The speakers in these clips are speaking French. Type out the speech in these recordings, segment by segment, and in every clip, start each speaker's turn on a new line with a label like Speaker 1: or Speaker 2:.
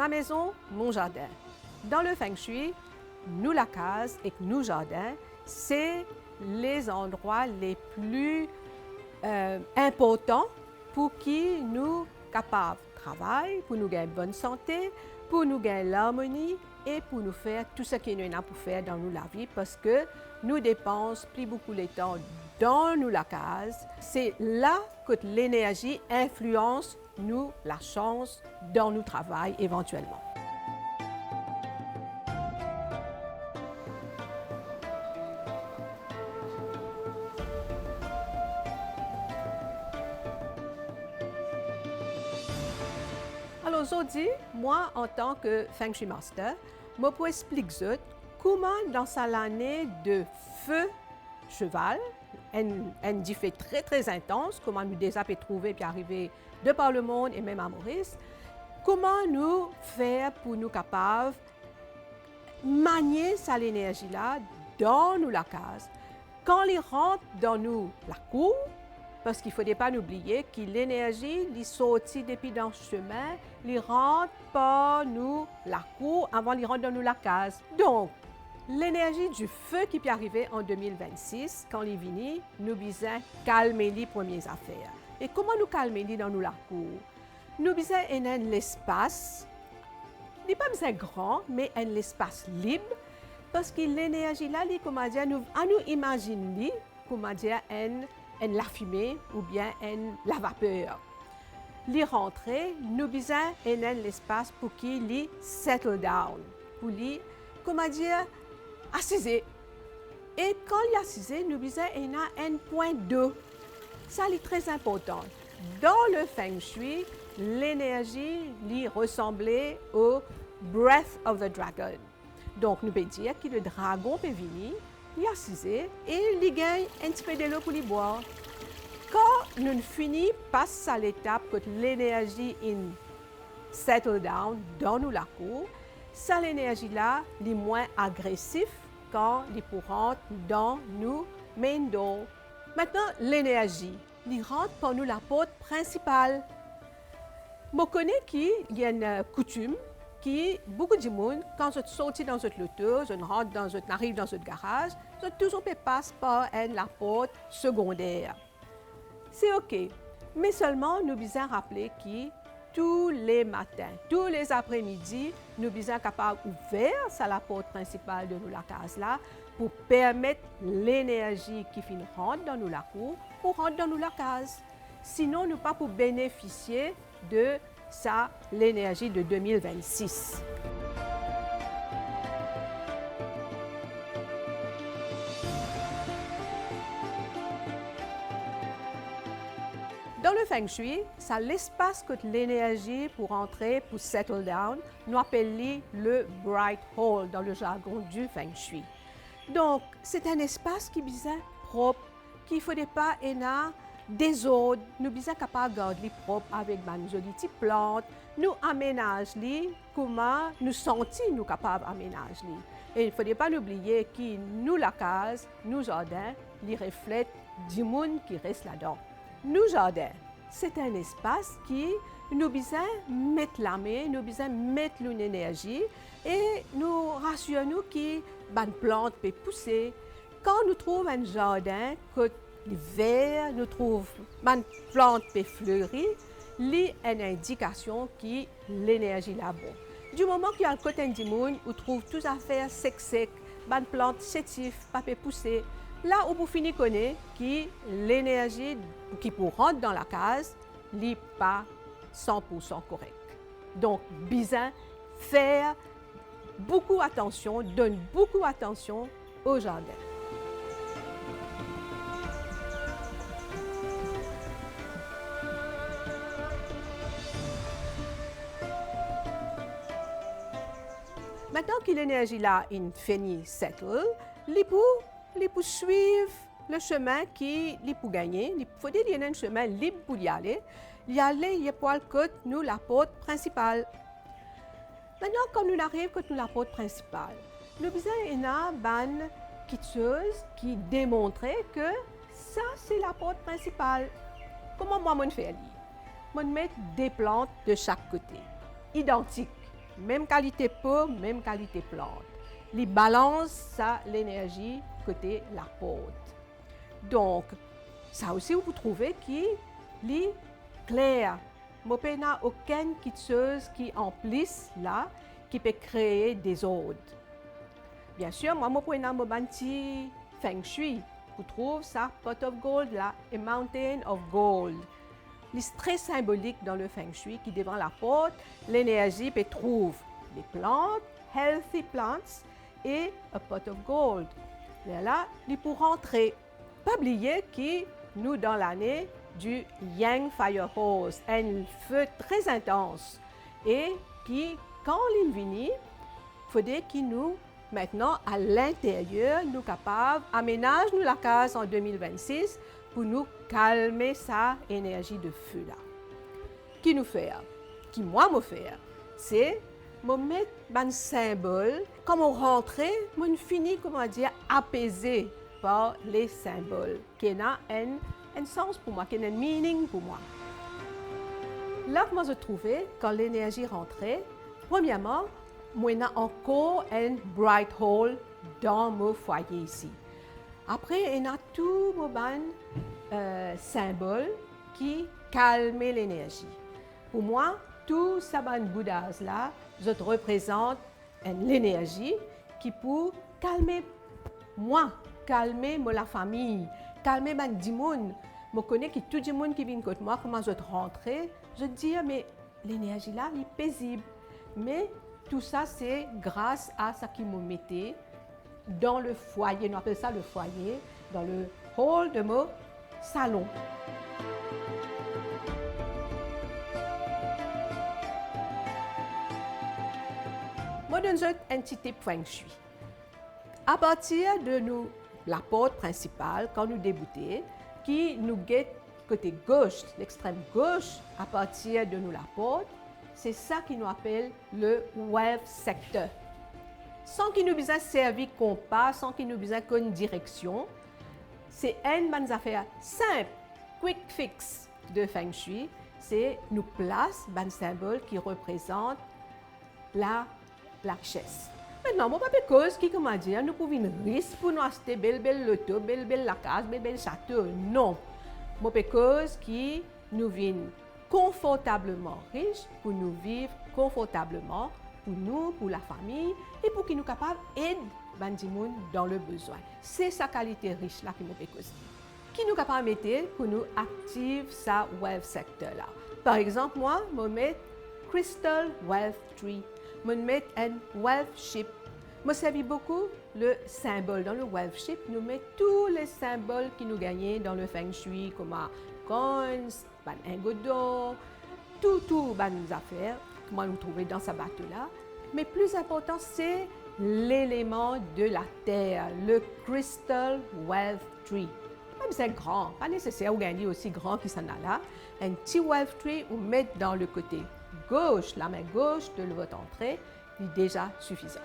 Speaker 1: ma maison, mon jardin. Dans le Feng Shui, nous la case et nous jardin, c'est les endroits les plus importants pour qui nous capables de travailler, pour nous gagner bonne santé, pour nous gagner l'harmonie et pour nous faire tout ce qu'il y a pour faire dans nous la vie parce que nous dépensons plus beaucoup de temps dans nous la case. C'est là que l'énergie influence nous la chance dans nous travail éventuellement. Alors aujourd'hui, moi en tant que Feng Shui Master, je peux expliquer comment dans l'année de feu cheval, un fait très intense, comment nous déjà trouver puis arriver de par le monde et même à Maurice, comment nous faire pour nous capables manier cette énergie-là dans nous la case. Quand il rentre dans nous la cour, parce qu'il ne faudrait pas oublier que l'énergie est sortie depuis dans le chemin, il rentre par nous la cour avant de rentrer dans nous la case. Donc, l'énergie du feu qui peut arriver en 2026, quand il vient, nous besoin calmer les premières affaires. Et comment nous calmer dans nous la cour? Nous besoin un l'espace, n'est pas besoin grand, mais un espace libre, parce que l'énergie là, comment dire, nous imaginer, comment dire, la fumée ou bien la vapeur. Les rentrer, nous besoin l'espace pour qu'il settle down, pour lui, comment dire, assiser. Et quand il est assisé, nous besoin un point d'eau. Ça est très important. Dans le Feng Shui, l'énergie lui ressemblait au Breath of the Dragon. Donc, nous pouvons dire que le dragon peut venir, il est assisé et il gagne un petit peu de l'eau pour lui boire. Quand nous finissons par l'étape que l'énergie settle down dans nous la cour, ça l'énergie-là est moins agressive quand il rentre dans nous main door. Maintenant, l'énergie, il rentre par nous la porte principale. Je connais qu'il y a une coutume qui, beaucoup de monde, quand je sors dans cette loto, je arrive dans ce garage, je toujours passe par la porte secondaire. C'est OK, mais seulement nous devons rappeler que tous les matins, tous les après-midi, nous sommes capables d'ouvrir la porte principale de nous la case là pour permettre l'énergie qui rentre dans nous la cour pour rentrer dans nous la case. Sinon, nous ne pouvons pas bénéficier de ça, l'énergie de 2026. Dans le Feng Shui, c'est l'espace que l'énergie pour entrer, pour settle down, nous appelons le Bright Hall dans le jargon du Feng Shui. Donc, c'est un espace qui est bien propre, qu'il ne faudrait pas avoir désordre. Nous sommes capables de garder propre avec nos jolies plantes. Nous aménageons comment nous sentons nous capables d'aménager. Et il ne faudrait pas oublier que nous, la case, nous jardins, les reflètent du monde qui reste là-dedans. Nous jardins, c'est un espace qui nous besoin mettre la main, nous besoin mettre l'énergie et nous rassurons que les plantes peuvent pousser. Quand nous trouvons un jardin, que l'hiver, nous trouvons les plantes peuvent fleurir, il y a une indication que l'énergie est là bon. Du moment qu'il y a un côté du monde où on trouve tout à fait sec, les plantes sétives, pas peuvent pousser. Là où vous finissez connaître que l'énergie qui pour rentrer dans la case n'est pas 100% correcte. Donc, besoin faire beaucoup attention, donne beaucoup attention au jardin. Maintenant que l'énergie là est finie, settle, les pour suivre le chemin qui est pour gagner. Il faut dire qu'il y a un chemin libre pour y aller. Il y a pour que nous la porte principale. Maintenant, quand nous arrivons à la porte principale, nous avons une quitteuse qui démontre que ça, c'est la porte principale. Comment moi, je fais? Je mets des plantes de chaque côté, identiques. même qualité peau, même qualité plante. Il balance ça l'énergie côté la porte. Donc, ça aussi vous trouvez qui est clair. Il n'y a aucune chose qui emplisse là, qui peut créer des ordres. Bien sûr, moi, je peux un petit feng shui. Vous trouvez ça, pot of gold là, a mountain of gold. C'est très symbolique dans le feng shui qui devant la porte, l'énergie peut trouver les plantes, healthy plants et a pot of gold. Et là, il pour rentrer. Pas oublier que nous dans l'année du Yang Fire Horse, un feu très intense et qui, quand il vient, il faudrait que nous maintenant à l'intérieur, nous capables aménager nous la case en 2026 pour nous calmer sa énergie de feu là. Qui nous fait, qui moi me fait, c'est me mettre un symbole. Quand on rentre, on finit comment dire apaisé par les symboles, qui a un sens pour moi, qui a un meaning pour moi. Là, moi je trouvais quand l'énergie rentrait, premièrement, moi j'ai encore un bright hole dans mon foyer ici. Après, il y a tout mon symbole qui calme l'énergie. Pour moi, tout ça bouddhas là, je représente l'énergie qui peut calmer moi, calmer la famille, calmer les gens. Je connais que tout le monde qui vient contre moi, comment je rentrer, je dis mais l'énergie là est paisible. Mais tout ça c'est grâce à ce qui me mettait dans le foyer, on appelle ça le foyer, dans le hall de mon salon. Moi, je donne un petit tip feng shui. À partir de nous, la porte principale, quand nous débutons, qui nous guette côté gauche, l'extrême gauche, à partir de nous la porte, c'est ça qui nous appelle le wealth sector. Sans qu'il nous besoin servir compas, sans qu'il nous besoin qu'une direction, c'est une bonne affaire simple, quick fix de feng shui. C'est nous place un symbole qui représente la richesse. Maintenant, mon papa cause qui, comment dire, nous pouvons risque pour nous acheter belle loto, belle la case, belle château. Non. Mon papa cause qui nous vient confortablement riche pour nous vivre confortablement pour nous, pour la famille et pour qu'ils nous capables d'aider les gens dans le besoin. C'est sa qualité riche là qui nous fait cause. Qui nous capable de mettre pour nous activer sa wealth sector là. Par exemple, moi, je mets Crystal Wealth Tree. Je mets un wealth ship. Je servis beaucoup le symbole. Dans le wealth ship, nous mettons tous les symboles qui nous gagnent dans le feng shui, comme coins, un d'or, tout les affaires, comment nous trouver dans ce bateau-là. Mais plus important, c'est l'élément de la terre, le Crystal Wealth Tree. Même c'est grand, pas nécessaire de gagner aussi grand que ça là. Un petit wealth tree, vous mettez dans le côté gauche, la main gauche de votre entrée, est déjà suffisant.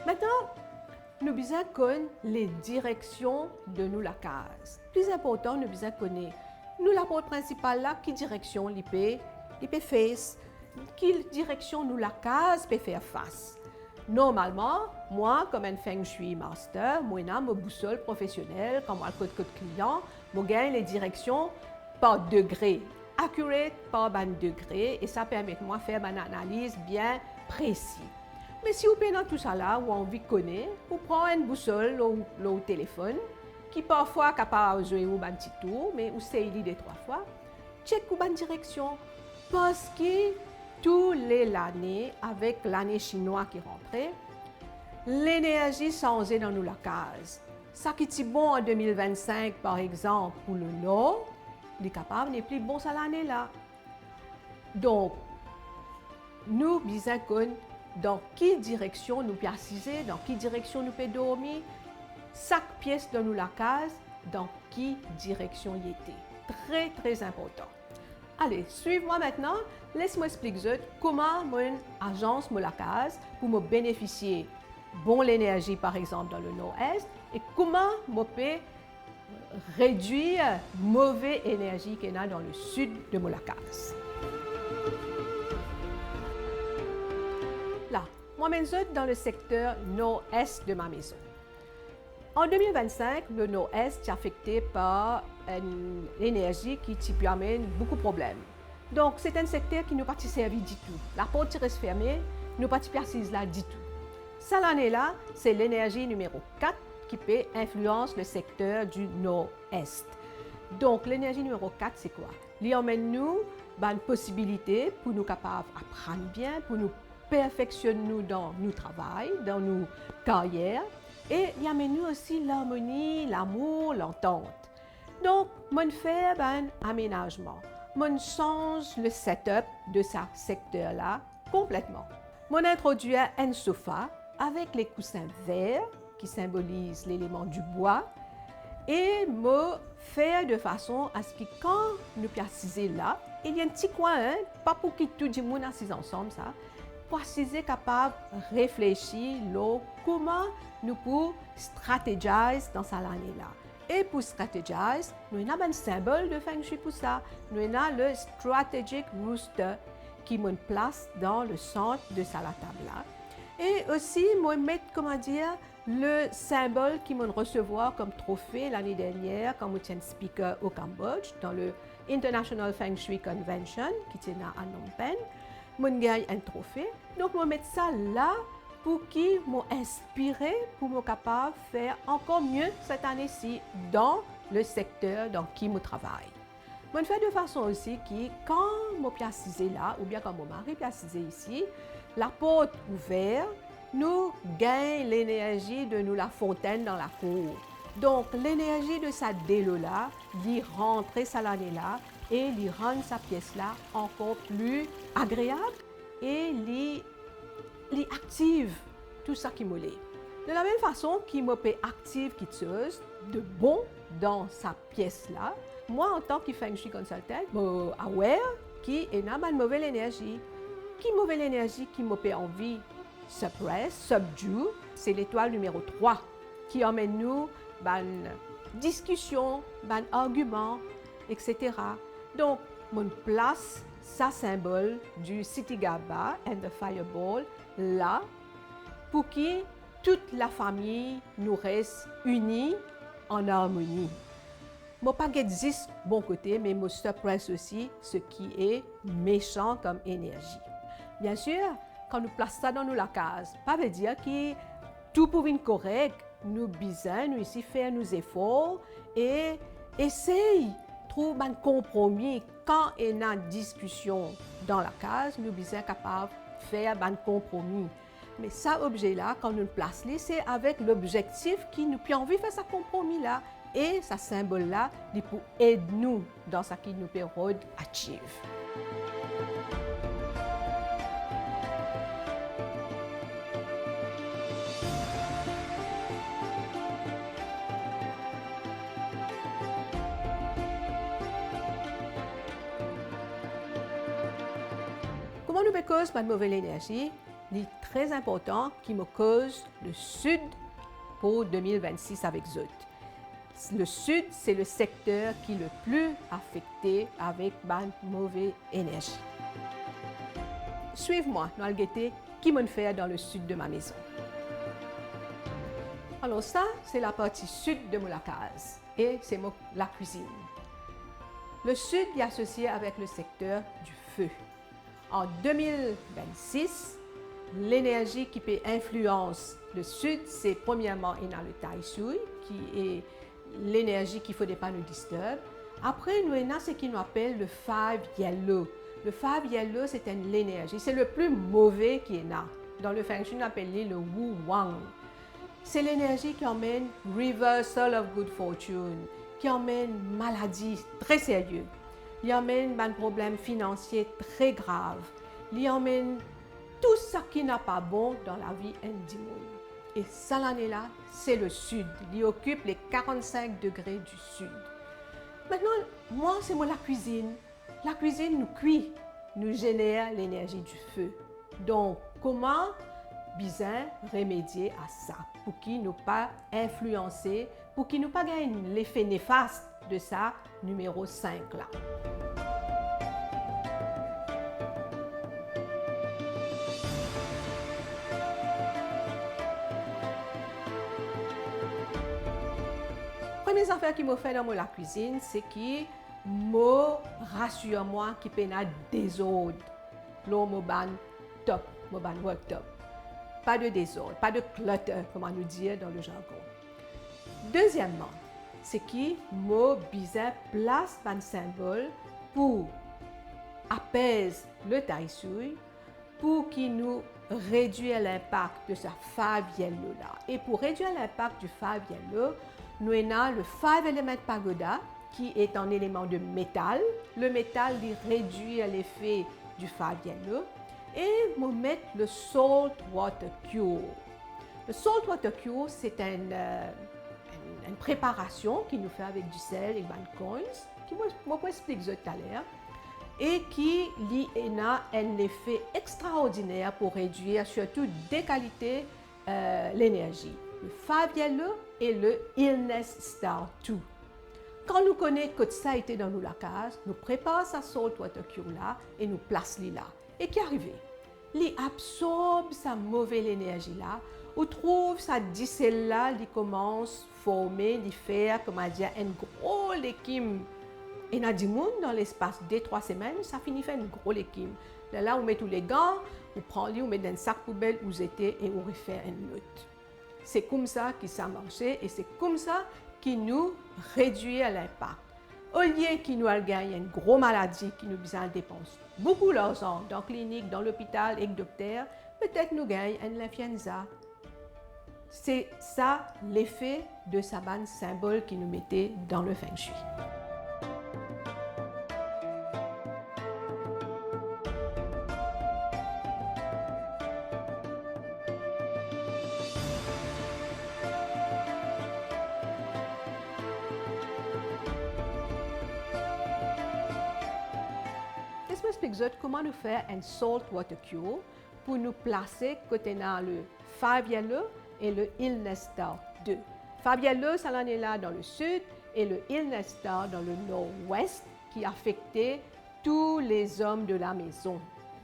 Speaker 1: Maintenant, nous devons connaître les directions de nous la case. Plus important, nous devons connaître nous la porte principale là, qui direction l'IP face, quelle direction nous la case peut faire face. Normalement, moi, comme un feng shui master, moi, j'ai ma boussole professionnelle, comme moi, le code client, je gagne les directions par degré, accurate par degré, et ça permet moi de faire une analyse bien précise. Mais si vous prenez tout ça là, ou envie de connaître, vous prenez une boussole au téléphone, qui parfois est capable de jouer un petit tour, mais vous savez des 3 fois, check une direction, parce que tous les années, avec l'année chinoise qui rentrait, l'énergie changeait dans nous la case. Ça qui est bon en 2025, par exemple, pour le Nord, les capables n'est plus bon ça l'année là. Donc, nous disons dans quelle direction nous pouvons assiser, dans quelle direction nous pouvons dormir, chaque pièce de nous la case, dans quelle direction il était. Très, très important. Allez, suivez-moi maintenant. Laisse-moi expliquer comment mon agence me la case pour me bénéficier de l'énergie, par exemple, dans le nord-est, et comment je peux réduire la mauvaise énergie qu'il y a dans le sud de mon case. Moi-même, dans le secteur nord-est de ma maison. En 2025, le nord-est est affecté par l'énergie qui peut amener beaucoup de problèmes. Donc, c'est un secteur qui ne pas servi du tout. La porte reste fermée, nous pas assise là du tout. Ça, l'année-là, c'est l'énergie numéro 4 qui peut influencer le secteur du nord-est. Donc, l'énergie numéro 4, c'est quoi? Il emmène nous une possibilité pour nous capables d'apprendre bien, pour nous perfectionner nous dans nos travail, dans nos carrières. Et il amène nous aussi l'harmonie, l'amour, l'entente. Donc, on fait un aménagement. On change le setup de ce secteur-là complètement. On introduit un sofa avec les coussins verts qui symbolisent l'élément du bois et me faire de façon à ce que quand nous assisons là, il y a un petit coin, pas pour que tout le monde assise ensemble, ça, pour assiser capable de réfléchir comment nous pouvons stratégiser dans cette année-là. Et pour stratégiser, nous avons un symbole de Feng Shui pour ça. Nous avons le Strategic Rooster qui me place dans le centre de cette table-là. Et aussi, moi mettre, le symbole qui m'a recevoir comme trophée l'année dernière quand je suis speaker au Cambodge dans le International Feng Shui Convention qui était à Phnom Penh. Je gagne un trophée. Donc, je mettre ça là pour qui m'a inspiré pour me capable de faire encore mieux cette année-ci dans le secteur dans qui je travaille. Je fais de façon aussi que quand je suis assise là, ou bien quand mon mari est assise ici, la porte ouverte, nous gagnons l'énergie de nous la fontaine dans la cour. Donc, l'énergie de sa délo-là, d'y rentrer ça l'année-là et d'y rendre sa pièce-là encore plus agréable et d'y active tout ça qui me l'est. De la même façon qu'il me peut active quelque chose de bon dans sa pièce-là, moi, en tant que Feng Shui consultant, je suis aware qu'il y a une mauvaise énergie. Qui mauvaise énergie qui me fait envie suppress, subdue, c'est l'étoile numéro 3 qui emmène nous une discussion, un argument, etc. Donc, mon place, ça symbole du Sitigaba and the Fireball là, pour que toute la famille nous reste unie en harmonie. Je ne pas existe bon côté, mais je suppresse aussi ce qui est méchant comme énergie. Bien sûr, quand nous plaçons ça dans la case, ça veut dire que tout pour être correct, nous besoin nous ici faire nos efforts et essayer de trouver un compromis. Quand il y a une discussion dans la case, nous sommes capables de faire un compromis. Mais ça objet-là, quand nous le plaçons, c'est avec l'objectif qui nous a envie de faire ce compromis-là. Et ce symbole-là, il peut aider nous dans ce qui nous permet d'atteindre. Comment nous cause une mauvaise énergie? Il est très important qui me cause le sud pour 2026 avec Zot. Le sud, c'est le secteur qui est le plus affecté avec une mauvaise énergie. Suivez-moi, nous allons regarder qui me fait dans le sud de ma maison. Alors ça, c'est la partie sud de la case et c'est la cuisine. Le sud est associé avec le secteur du feu. En 2026, l'énergie qui peut influencer le sud, c'est premièrement le Tai Sui, qui est l'énergie qu'il ne faudrait pas nous disturber. Après, nous avons ce qu'on appelle le Five Yellow. Le Five Yellow, c'est l'énergie. C'est le plus mauvais qui est là. Dans le Feng Shui, on appelle le Wu Wang. C'est l'énergie qui emmène reversal of good fortune, qui emmène maladie très sérieuse. Il emmène un problème financier très grave. Il emmène tout ce qui n'est pas bon dans la vie individuelle. Et ça, l'année-là, c'est le sud. Il occupe les 45 degrés du sud. Maintenant, moi, c'est la cuisine. La cuisine nous cuit, nous génère l'énergie du feu. Donc, comment bien remédier à ça pour qu'il ne pas influencer, pour qu'il ne pas gagner l'effet néfaste de ça, numéro 5 là. première affaire qui m'a fait dans la cuisine, c'est que me rassure moi qu'il peut y avoir désordre. L'eau me ban top, me ban worktop. Pas de désordre, pas de clutter, comme on nous dit dans le jargon. Deuxièmement, c'est que me besoin place un symbole pour apaiser le taïsouille, pour qu'il nous réduise l'impact de sa fave yellow là. Et pour réduire l'impact du fave yellow, nous avons le 5 element pagoda qui est un élément de métal. Le métal il réduit l'effet du fave yellow. Et nous mettons le salt water cure. Le salt water cure, c'est une préparation qui nous fait avec du sel et des coins, qui moi explique tout à l'heure, et qui a un effet extraordinaire pour réduire surtout des qualités l'énergie. Le fave yellow et le illness star 2. Quand nous connaissons que ça a été dans nos lacages, nous préparons sa salt water cure là et nous plaçons là. Et qui arrive? Il absorbe sa mauvaise énergie là, ou trouve sa dicelle là, il commence à former, il fait, comment dire, un gros légume. Et dans du monde, dans l'espace de 3 semaines, ça finit faire un gros légume. Là, on met tous les gants, on prend lui, on met dans un sac poubelle où c'était et on refait une lutte. C'est comme ça que ça marchait et c'est comme ça qui nous réduit l'impact. Au lieu qu'il nous a gagné une grosse maladie qui nous besoin dépenser beaucoup d'argent dans la clinique, dans l'hôpital et le docteur, peut-être nous gagnons une l'influenza. C'est ça l'effet de ce symbole qui nous mettait dans le feng shui. Je vais expliquer comment nous faire un salt water cure pour nous placer côté dans le fave yellow et le illness star 2. Fave yellow, ça en est là dans le sud et le illness star dans le nord-ouest qui affectait tous les hommes de la maison.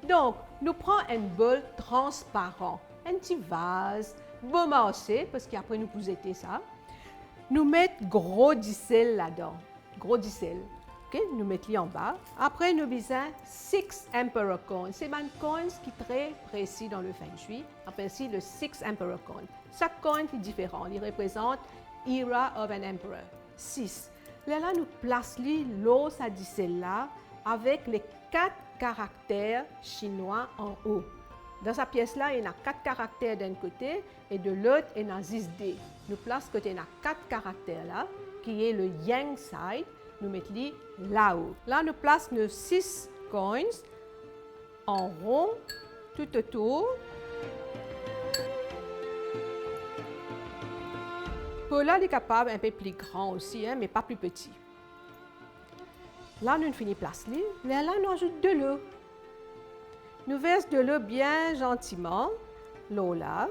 Speaker 1: Donc, nous prenons un bol transparent, un petit vase, bon marché, parce qu'après nous pousser ça. Nous mettons gros dicelle là-dedans, gros dicelle. Okay, nous mettons en bas. Après, nous avons 6 Emperor Coins. C'est un coin qui est très précis dans le Feng Shui. Après, c'est le 6 Emperor Coin. Chaque coin est différent. Il représente l'era of an emperor. 6. Là, nous plaçons l'os à celle-là avec les 4 caractères chinois en haut. Dans cette pièce-là, il y a 4 caractères d'un côté et de l'autre, il y a 6D. Nous plaçons côté, il y a 4 caractères là, qui est le Yang side. Nous mettons là-haut. Là, nous plaçons nos 6 coins en rond tout autour. Pour là, il est capable un peu plus grand aussi, hein, mais pas plus petit. Là, nous finissons place. Là, nous ajoutons de l'eau. Nous versons de l'eau bien gentiment. L'eau là.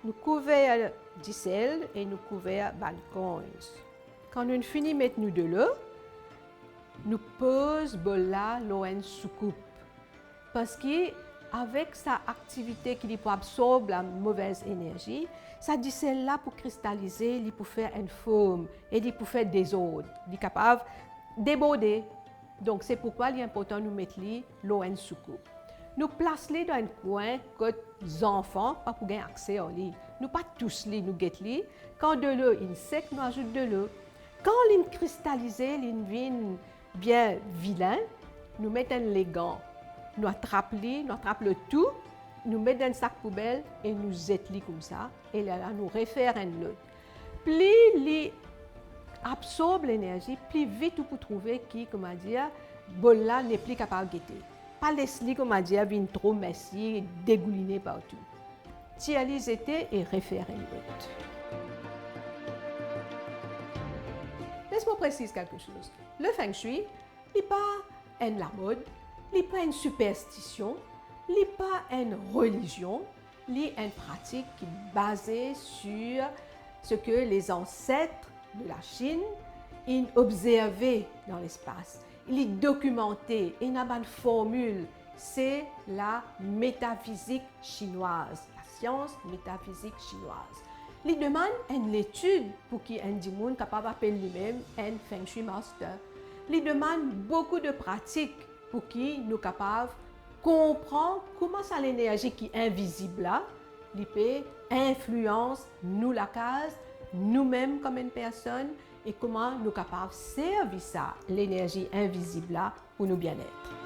Speaker 1: Nous couvrons du sel et nous couvrons les coins. Quand nous finissons de mettre de l'eau, nous posons là l'eau en soucoupe. Parce qu'avec sa activité qui peut absorber la mauvaise énergie, ça dit celle-là pour cristalliser, il peut faire une forme et il peut faire des ordres. Il est capable de déborder. Donc c'est pourquoi il est important de nous mettre l'eau en soucoupe. Nous plaçons dans un coin que les enfants pas pour gagner accès au lit. Nous pas tous nous guettons. Quand de l'eau est sec, nous ajoutons de l'eau. Quand il est cristallisé, il devient bien vilain, nous mettons les gants, nous attrapons le tout, nous mettons dans un sac poubelle et nous jetons comme ça. Et là, nous référons l'autre. Plus il absorbe l'énergie, plus vite vous pouvez trouver qui, comment dire, bolla n'est plus capable de guetter. Pas laisser, comment dire, vient trop messy, dégouliner partout. Tiens-les étés et référez l'autre. Laisse-moi préciser quelque chose. Le Feng Shui n'est pas la mode, n'est pas une superstition, n'est pas une religion, c'est une pratique qui est basée sur ce que les ancêtres de la Chine ont observé dans l'espace. Il est documenté, il y a une formule, c'est la métaphysique chinoise, la science métaphysique chinoise. Il demande une étude pour qui un monde capable d'appeler lui-même un Feng Shui Master. Il demande beaucoup de pratiques pour qui nous capables comprendre comment ça l'énergie qui est invisible là, il peut influence nous la case, nous-mêmes comme une personne et comment nous capables servir ça l'énergie invisible là pour nous bien-être.